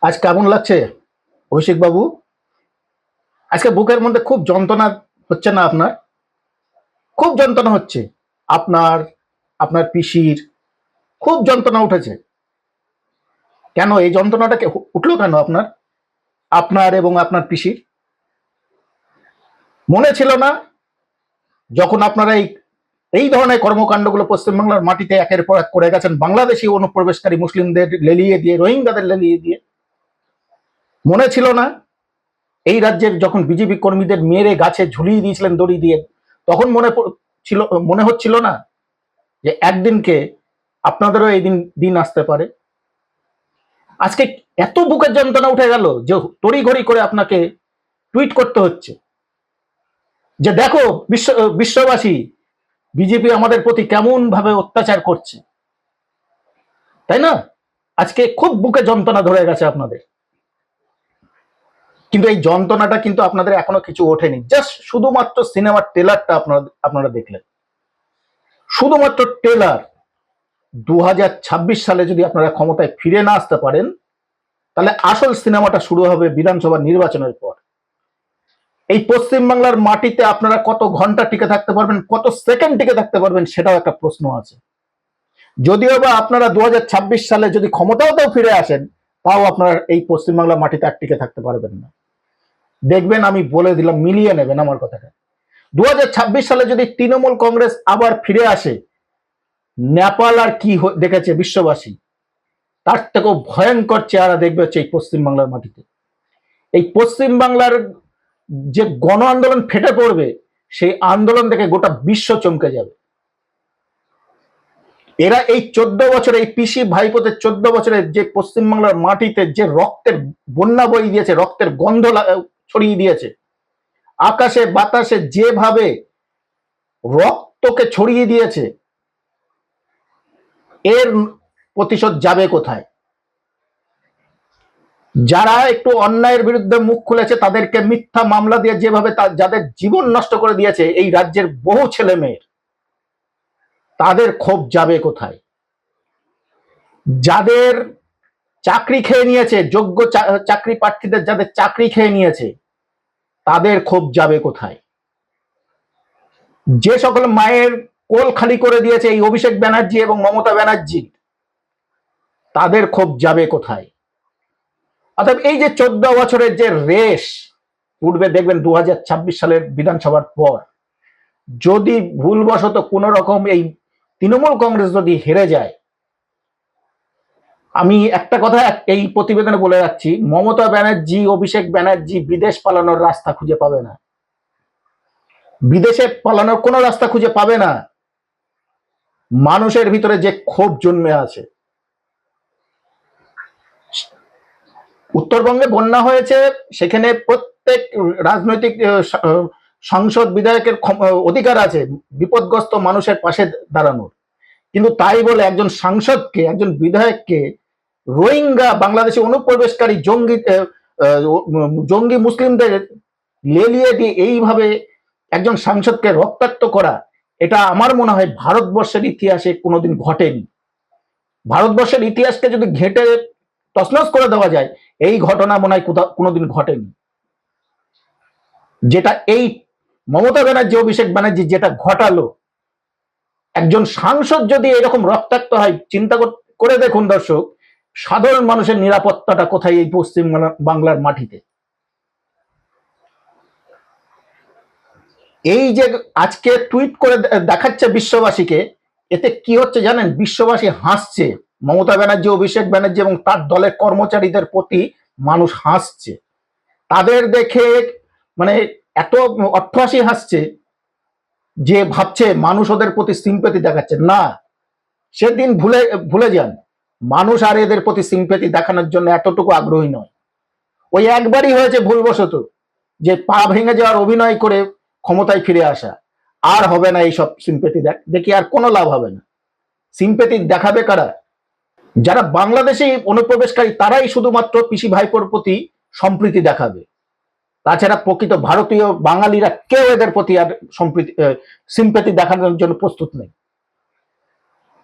আজ কেমন লাগছে কৌশিক বাবু? আজকে বুকের মধ্যে খুব যন্ত্রণা হচ্ছে না আপনার? খুব যন্ত্রণা হচ্ছে আপনার, আপনার পিসির খুব যন্ত্রণা উঠেছে। কেন এই যন্ত্রণাটা উঠলো কেন আপনার, আপনার এবং আপনার পিসির? মনে ছিল না যখন আপনারা এই এই ধরনের কর্মকাণ্ডগুলো পশ্চিমবাংলার মাটিতে একের পর এক করে গেছেন, বাংলাদেশি অনুপ্রবেশকারী মুসলিমদের লেলিয়ে দিয়ে, রোহিঙ্গাদের লেলিয়ে দিয়ে? মনে ছিল না এই রাজ্যের যখন বিজেপি কর্মীদের মেরে গাছে ঝুলিয়ে দিয়েছিলেন দড়ি দিয়ে, তখন ছিল, মনে হচ্ছিল না যে একদিনকে আপনাদেরও এই দিন আসতে পারে? আজকে এত বুকের যন্ত্রণা উঠে গেল যে তড়িঘড়ি করে আপনাকে টুইট করতে হচ্ছে যে দেখো বিশ্ববাসী, বিজেপি আমাদের প্রতি কেমন ভাবে অত্যাচার করছে, তাই না? আজকে খুব বুকে যন্ত্রণা ধরে গেছে আপনাদের, কিন্তু এই যন্ত্রণাটা কিন্তু আপনাদের এখনো কিছু ওঠেনি। জাস্ট শুধুমাত্র সিনেমার ট্রেলারটা আপনারা দেখলেন, শুধুমাত্র ট্রেলার। 2026 সালে যদি আপনারা ক্ষমতায় ফিরে না আসতে পারেন, তাহলে আসল সিনেমাটা শুরু হবে বিধানসভা নির্বাচনের পর। এই পশ্চিমবাংলার মাটিতে আপনারা কত ঘন্টা টিকে থাকতে পারবেন, কত সেকেন্ড টিকে থাকতে পারবেন, সেটাও একটা প্রশ্ন আছে। যদিও বা আপনারা 2026 সালে যদি ক্ষমতাতেও ফিরে আসেন, তাও আপনারা এই পশ্চিমবাংলার মাটিতে আর টিকে থাকতে পারবেন না। দেখবেন, আমি বলে দিলাম, মিলিয়ে নেবেন আমার কথাটা। 2026 সালে যদি তৃণমূল কংগ্রেস আবার ফিরে আসে, নেপাল আর কি দেখেছে বিশ্ববাসী, তার থেকেও ভয়ঙ্কর চেহারা দেখবে হচ্ছে এই পশ্চিমবাংলার মাটিতে। এই পশ্চিমবাংলার যে গণ আন্দোলন ফেটে পড়বে, সেই আন্দোলন দেখে গোটা বিশ্ব চমকে যাবে। এরা এই 14 বছরে, এই পিসি ভাইপোতে 14 বছরে যে পশ্চিমবাংলার মাটিতে যে রক্তের বন্যা বই দিয়েছে, রক্তের গন্ধ ছড়িয়ে দিয়েছে, আকাশে বাতাসে যেভাবে রক্তকে ছড়িয়ে দিয়েছে, এর প্রতিশোধ যাবে কোথায়? যারা একটু অন্যায়ের বিরুদ্ধে মুখ খুলেছে, তাদেরকে মিথ্যা মামলা দিয়ে যেভাবে যাদের জীবন নষ্ট করে দিয়েছে এই রাজ্যের বহু ছেলে মেয়ের, তাদের ক্ষোভ যাবে কোথায়? যাদের চাকরি খেয়ে নিয়েছে, যোগ্য চাকরি প্রার্থীদের যাদের চাকরি খেয়ে নিয়েছে, তাদের ক্ষোভ যাবে কোথায়? যে সকল মায়ের কোল খালি করে দিয়েছে এই অভিষেক ব্যানার্জি এবং মমতা ব্যানার্জি, তাদের ক্ষোভ যাবে কোথায়? অর্থাৎ এই যে 14 বছরের যে রেশ, পূর্বে দেখবেন 2026 সালের বিধানসভার পর যদি ভুলবশত কোন রকম এই তৃণমূল কংগ্রেস যদি হেরে যায়, আমি একটা কথা এই প্রতিবেদনে বলে রাখছি, মমতা ব্যানার্জি, অভিষেক ব্যানার্জি বিদেশ পালানোর রাস্তা খুঁজে পাবে না। বিদেশে পালানোর কোনো রাস্তা খুঁজে পাবে না। মানুষের ভিতরে যে ক্ষোভ জন্মে আছে, উত্তরবঙ্গে বন্যা হয়েছে, সেখানে প্রত্যেক রাজনৈতিক সংসদ বিধায়কের অধিকার আছে বিপদগ্রস্ত মানুষের পাশে দাঁড়ানোর, কিন্তু তাই বলে একজন সাংসদকে, একজন বিধায়ককে রোহিঙ্গা বাংলাদেশি অনুপ্রবেশকারী জঙ্গি মুসলিমদের লেলিয়ে দিয়ে এইভাবে একজন সাংসদকে রক্তাক্ত করা, এটা আমার মনে হয় ভারতবর্ষের ইতিহাসে কোনোদিন ঘটেনি। ভারতবর্ষের ইতিহাসকে যদি ঘেঁটে তছনছ করে দেওয়া যায়, এই ঘটনা মনে হয় কোনোদিন ঘটেনি। যেটা এই মমতা ব্যানার্জি, অভিষেক ব্যানার্জি যেটা ঘটালো, একজন সাংসদ যদি এরকম রক্তাক্ত হয়, চিন্তা করে দেখুন দর্শক, সাধারণ মানুষের নিরাপত্তাটা কোথায় এই পশ্চিম বাংলার মাটিতে? এই যে আজকে টুইট করে দেখাচ্ছে বিশ্ববাসীকে, এতে কি হচ্ছে জানেন? বিশ্ববাসী হাসছে, মমতা ব্যানার্জি, অভিষেক ব্যানার্জি এবং তার দলের কর্মচারীদের প্রতি মানুষ হাসছে। তাদের দেখে মানে এত অট্টহাসি হাসছে যে ভাবছে মানুষ ওদের প্রতি সিম্প্যাথি দেখাচ্ছে। না, সেদিন ভুলে যান, মানুষ আর এদের প্রতি সিম্প্যাথি দেখানোর জন্য এতটুকু আগ্রহী নয়। ওই একবারই হয়েছে ভুলবশত যে পা ভেঙে যাওয়ার অভিনয় করে ক্ষমতায় ফিরে আসা, আর হবে না এইসব সিম্প্যাথি দেখি, আর কোনো লাভ হবে না। সিম্প্যাথি দেখাবে কারা? যারা বাংলাদেশি অনুপ্রবেশকারী, তারাই শুধুমাত্র পিসি ভাইপোর প্রতি সম্প্রীতি দেখাবে। তাছাড়া প্রকৃত ভারতীয় বাঙালিরা কেউ এদের প্রতি আর সিম্প্যাথি দেখানোর জন্য প্রস্তুত নেই।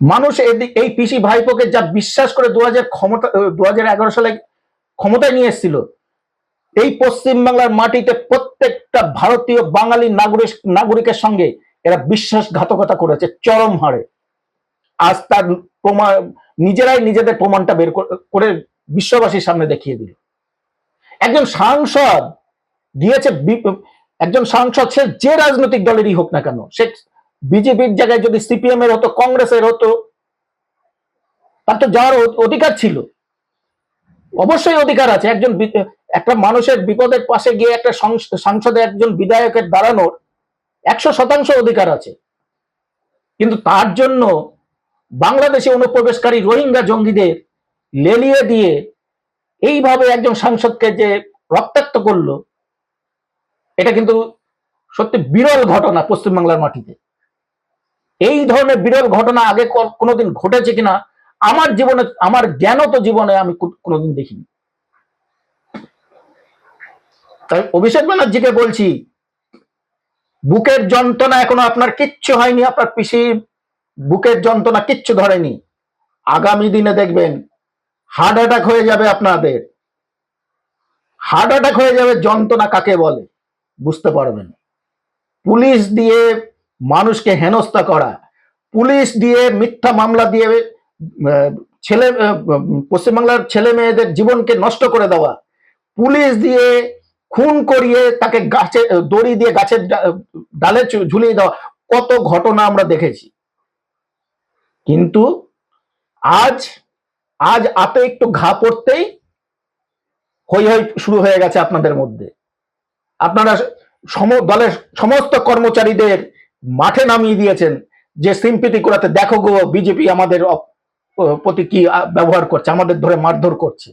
মানুষ এই পিসি ভাইপোকে যা বিশ্বাস করে 2011 সালে ক্ষমতায় নিয়ে এসেছিল, এই পশ্চিমবাংলার মাটিতে প্রত্যেকটা ভারতীয় বাঙালি নাগরিকের সঙ্গে এরা বিশ্বাসঘাতকতা করেছে চরম হারে। আজ তার প্রমাণ নিজেরাই নিজেদের প্রমাণটা বের করে বিশ্ববাসীর সামনে দেখিয়ে দিল। একজন সাংসদ দিয়েছে, একজন সাংসদ সে যে রাজনৈতিক দলেরই হোক না কেন, সে বিজেপির জায়গায় যদি সিপিএম এর হতো, কংগ্রেসের হতো, তার তো যাওয়ার অধিকার ছিল, অবশ্যই অধিকার আছে। একটা মানুষের বিপদের পাশে গিয়ে একটা সংসদে একজন বিধায়কের দাঁড়ানোর 100% অধিকার আছে। কিন্তু তার জন্য বাংলাদেশে অনুপ্রবেশকারী রোহিঙ্গা জঙ্গিদের লেলিয়ে দিয়ে এইভাবে একজন সাংসদকে যে রক্তাক্ত করলো, এটা কিন্তু সত্যি বিরল ঘটনা পশ্চিমবাংলার মাটিতে। এই ধরনের বিরল ঘটনা আগে কোনোদিন ঘটেছে কিনা আমার জীবনে, আমার জ্ঞানত জীবনে আমি কোনোদিন দেখিনি। তাই অভিষেক ব্যানার্জিকে বলছি, বুকের যন্ত্রণা এখনো আপনার কিচ্ছু হয়নি, আপনার পিসির বুকের যন্ত্রণা কিচ্ছু ধরেনি। আগামী দিনে দেখবেন হার্ট অ্যাটাক হয়ে যাবে আপনাদের, হার্ট অ্যাটাক হয়ে যাবে। যন্ত্রণা কাকে বলে বুঝতে পারবেন। পুলিশ দিয়ে মানুষকে হেনস্থা করা, পুলিশ দিয়ে মিথ্যা মামলা দিয়ে পশ্চিমবাংলার ছেলে মেয়েদের জীবনকে নষ্ট করে দেওয়া, পুলিশ দিয়ে খুন করিয়ে তাকে গাছে দড়ি দিয়ে গাছের ডালে ঝুলিয়ে দেওয়া, কত ঘটনা আমরা দেখেছি। কিন্তু আজ আতে একটু ঘা পড়তেই হই হই শুরু হয়ে গেছে আপনাদের মধ্যে। আপনারা দলের সমস্ত কর্মচারীদের মাঠে নামিয়ে দিয়েছেন যে সিম্পিতি করাতে, দেখো গো বিজেপি আমাদের প্রতি কি ব্যবহার করছে, আমাদের ধরে মারধর করছে।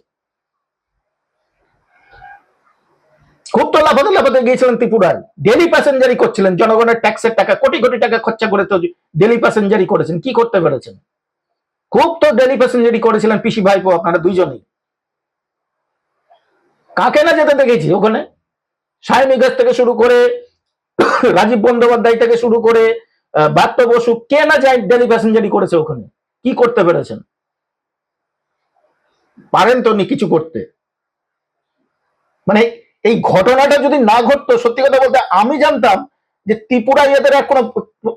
খুব তো লাফাতে গিয়েছিলেন ত্রিপুরায়, ডেলি প্যাসেঞ্জারি করছিলেন, জনগণের ট্যাক্সের টাকা কোটি কোটি টাকা খরচা করে তো ডেলি প্যাসেঞ্জারি করেছেন। কি করতে পেরেছেন? খুব তো ডেলি প্যাসেঞ্জারি করেছিলেন পিসি ভাইপো আপনারা দুইজনেই। কাকে না যেতে দেখেছি ওখানে, সায়নী ঘোষ থেকে শুরু করে রাজীব বন্দ্যোপাধ্যায় থেকে শুরু করে ব্রাত্য বসু, কে না যায় ডেলি প্যাসেঞ্জারি করেছে ওখানে। কি করতে পেরেছেন? পারেন তো নি কিছু করতে। মানে এই ঘটনাটা যদি না ঘটতো, সত্যি কথা বলতে আমি জানতাম যে ত্রিপুরায় এদের আর কোনো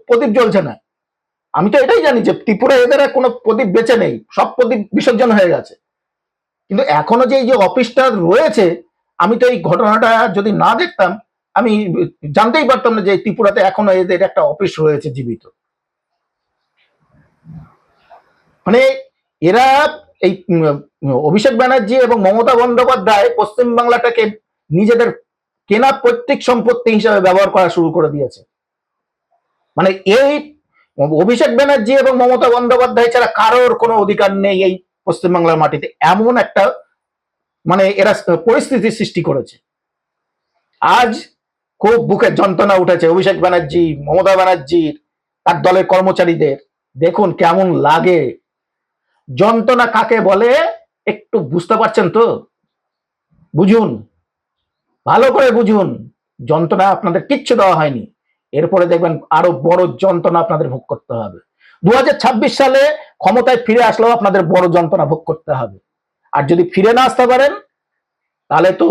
প্রদীপ জ্বলছে না। আমি তো এটাই জানি যে ত্রিপুরায় এদের আর কোনো প্রদীপ বেঁচে নেই, সব প্রদীপ বিসর্জন হয়ে গেছে। কিন্তু এখনো যে এই যে অফিসটা রয়েছে, আমি তো এই ঘটনাটা যদি না দেখতাম আমি জানতেই পারতাম না যে ত্রিপুরাতে এখনো এদের একটা অফিস রয়েছে জীবিত। মানে এরা এই অভিষেক ব্যানার্জি এবং মমতা বন্দ্যোপাধ্যায় পশ্চিমবাংলাটাকে নিজেদের কেনা পৈতৃক সম্পত্তি হিসাবে ব্যবহার করা শুরু করে দিয়েছে। মানে এই অভিষেক ব্যানার্জি এবং মমতা বন্দ্যোপাধ্যায় ছাড়া কারোর কোনো অধিকার নেই এই পশ্চিমবাংলার মাটিতে, এমন একটা মানে এরা পরিস্থিতির সৃষ্টি করেছে। আজ খুব বুকের যন্ত্রণা উঠেছে অভিষেক ব্যানার্জি, মমতা ব্যানার্জির, তার দলের কর্মচারীদের। দেখুন কেমন লাগে। যন্ত্রণা কাকে বলে একটু বুঝতে পারছেন তো? বুঝুন, ভালো করে বুঝুন। যন্ত্রণা আপনাদের কিচ্ছু দেওয়া হয়নি, এরপরে দেখবেন আরো বড় যন্ত্রণা আপনাদের ভোগ করতে হবে। 2026 সালে ক্ষমতায় ফিরে আসলেও আপনাদের বড় যন্ত্রণা ভোগ করতে হবে। আর যদি ফিরে না আসতে পারেন তাহলে তো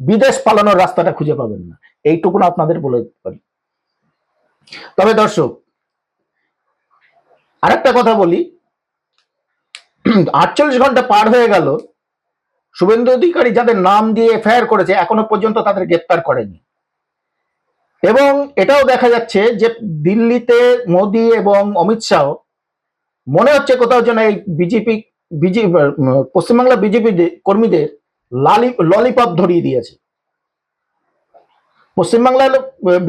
বিদেশ পালানোর রাস্তাটা খুঁজে পাবেন না, এইটুকুন আপনাদের বলে দিতে পারি। তবে দর্শক, আরেকটা কথা বলি, 48 ঘন্টা পার হয়ে গেল, শুভেন্দু অধিকারী যাদের নাম দিয়ে এফআইআর করেছে এখনো পর্যন্ত তাদের গ্রেপ্তার করেনি। এবং এটাও দেখা যাচ্ছে যে দিল্লিতে মোদী এবং অমিত শাহ মনে হচ্ছে কোথাও যেন এই পশ্চিমবাংলা বিজেপি কর্মীদের ললিপপ ধরিয়ে দিয়েছে। পশ্চিমবাংলার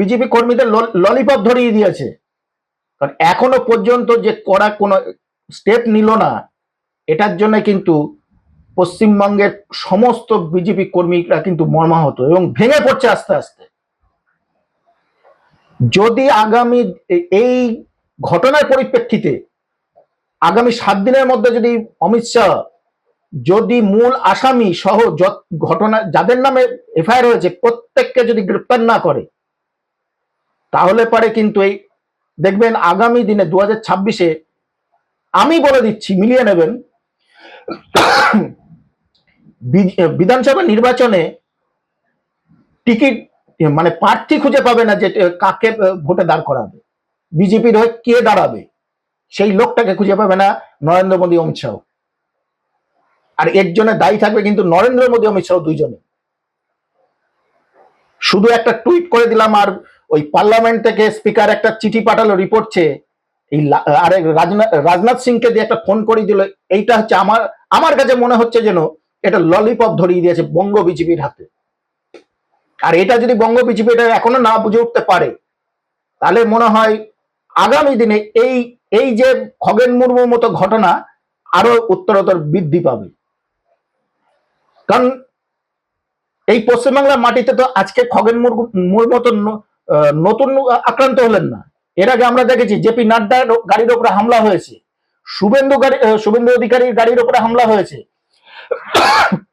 বিজেপি কর্মীদের ললিপপ ধরিয়ে দিয়েছে। কারণ এখনো পর্যন্ত যে কড়া কোনো স্টেপ নিল না, এটার জন্য কিন্তু পশ্চিমবঙ্গের সমস্ত বিজেপি কর্মীরা কিন্তু মর্মাহত এবং ভেঙে পড়ছে আস্তে আস্তে। যদি আগামী এই ঘটনার পরিপ্রেক্ষিতে আগামী 7 দিনের মধ্যে যদি অমিত শাহ যদি মূল আসামি সহ ঘটনা যাদের নামে এফআইআর হয়েছে প্রত্যেককে যদি গ্রেপ্তার না করে, তাহলে পারে কিন্তু এই দেখবেন আগামী দিনে 2026-এ আমি বলে দিচ্ছি, মিলিয়ে নেবেন, বিধানসভা নির্বাচনে টিকিট মানে প্রার্থী খুঁজে পাবে না যে কাকে ভোটে দাঁড় করাবে, বিজেপির হয়ে কে দাঁড়াবে, সেই লোকটাকে খুঁজে পাবে না নরেন্দ্র মোদী অমিত শাহ। আর এর জন্য দায়ী থাকবে কিন্তু নরেন্দ্র মোদী অমিত শাহ দুইজনে। শুধু একটা টুইট করে দিলাম আর ওই পার্লামেন্ট থেকে স্পিকার একটা চিঠি পাঠালো রিপোর্ট চেয়ে, এই আরে রাজনাথ সিংকে দিয়ে একটা ফোন করে দিল, এইটা হচ্ছে আমার কাছে মনে হচ্ছে যেন এটা ললিপপ ধরিয়ে দিয়েছে বঙ্গ বিজেপির হাতে। আর এটা যদি বঙ্গ বিজেপি এটা এখনো না বুঝে উঠতে পারে, তাহলে মনে হয় আগামী দিনে এই এই যে খগেন মুর্মুর মতো ঘটনা আরো উত্তরোত্তর বৃদ্ধি পাবে। কারণ এই পশ্চিমবাংলার মাটিতে তো আজকে খগেন মুর্মুর মতো নতুন আক্রান্ত হলেন না। এর আগে আমরা দেখেছি জেপি নাড্ডার গাড়ির উপরে হামলা হয়েছে, শুভেন্দু অধিকারীর গাড়ির উপরে হামলা হয়েছে,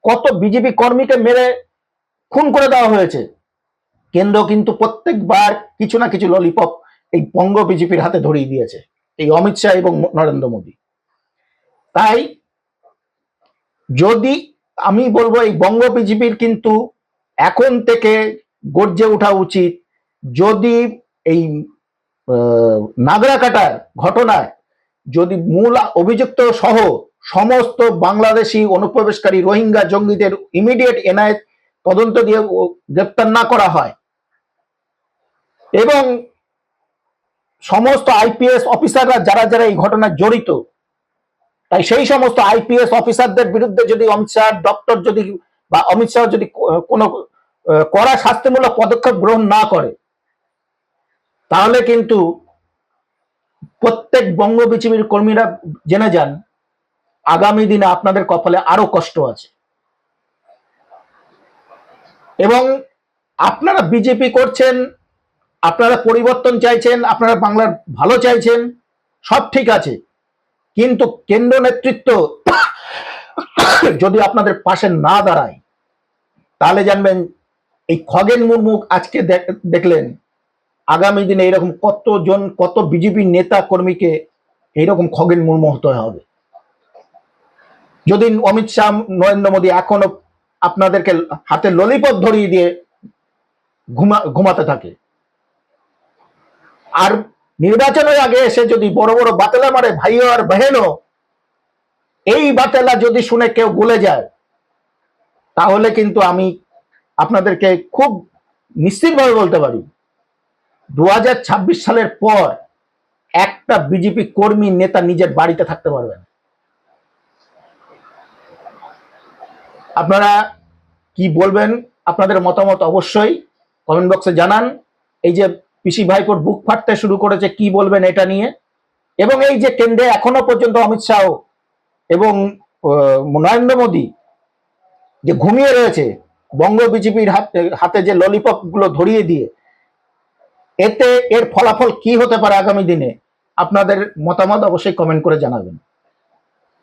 কত বিজেপি কর্মীকে মেরে খুন করে দেওয়া হয়েছে। কেন্দ্র কিন্তু প্রত্যেকবার কিছু না কিছু ললিপপ এই বঙ্গ বিজেপির হাতে ধরিয়ে দিয়েছে, এই অমিত শাহ এবং নরেন্দ্র মোদী। তাই যদি আমি বলবো এই বঙ্গ বিজেপির কিন্তু এখন থেকে গর্জে ওঠা উচিত। যদি এই নাগরাকাটার ঘটনায় যদি মূল অভিযুক্ত সহ সমস্ত বাংলাদেশি অনুপ্রবেশকারী রোহিঙ্গা জঙ্গিদের ইমিডিয়েট এনআইএ তদন্ত দিয়ে গ্রেপ্তার না করা হয় এবং সমস্ত আইপিএস অফিসাররা যারা যারা এই ঘটনায় জড়িত, তাই সেই সমস্ত আইপিএস অফিসারদের বিরুদ্ধে যদি অমিত শাহ ডক্টর যদি বা অমিত শাহ যদি কোনো কড়া শাস্তিমূলক পদক্ষেপ গ্রহণ না করে, তাহলে কিন্তু প্রত্যেক বঙ্গ বিজেপির কর্মীরা জেনে যান আগামী দিনে আপনাদের কপালে আরো কষ্ট আছে। এবং আপনারা বিজেপি করছেন, আপনারা পরিবর্তন চাইছেন, আপনারা বাংলার ভালো চাইছেন, সব ঠিক আছে, কিন্তু কেন্দ্র নেতৃত্ব যদি আপনাদের পাশে না দাঁড়ায়, তাহলে জানবেন এই খগেন মুর্মু আজকে দেখলেন, আগামী দিনে এরকম কত বিজেপি নেতা কর্মীকে এইরকম খগেন মুর্মু হতে হবে। যদি অমিত শাহ নরেন্দ্র মোদী এখনো আপনাদেরকে হাতে ললিপপ ধরিয়ে দিয়ে ঘুমাতে থাকে, আর নির্বাচনের আগে এসে যদি বড় বড় বাতেলা মারে ভাইও আর বহেনও, এই বাতেলা যদি শুনে কেউ গলে যায়, তাহলে কিন্তু আমি আপনাদেরকে খুব নিশ্চিতভাবে বলতে পারি 2026 সালের পর একটা বিজেপি কর্মী নেতা নিজের বাড়িতে থাকতে পারবেন। আপনারা কি বলবেন, আপনাদের মতামত অবশ্যই কমেন্ট বক্সে জানান। এই যে পিসি ভাইপোর বুক ফাটতে শুরু করেছে, কি বলবেন এটা নিয়ে। এবং এই যে কেন্দ্রে এখনো পর্যন্ত অমিত শাহ এবং নরেন্দ্র মোদী যে ঘুমিয়ে রয়েছে বঙ্গ বিজেপির হাতে যে ললিপপ গুলো ধরিয়ে দিয়ে, এর ফলাফল কি হতে পারে আগামী দিনে, আপনাদের মতামত অবশ্যই কমেন্ট করে জানাবেন।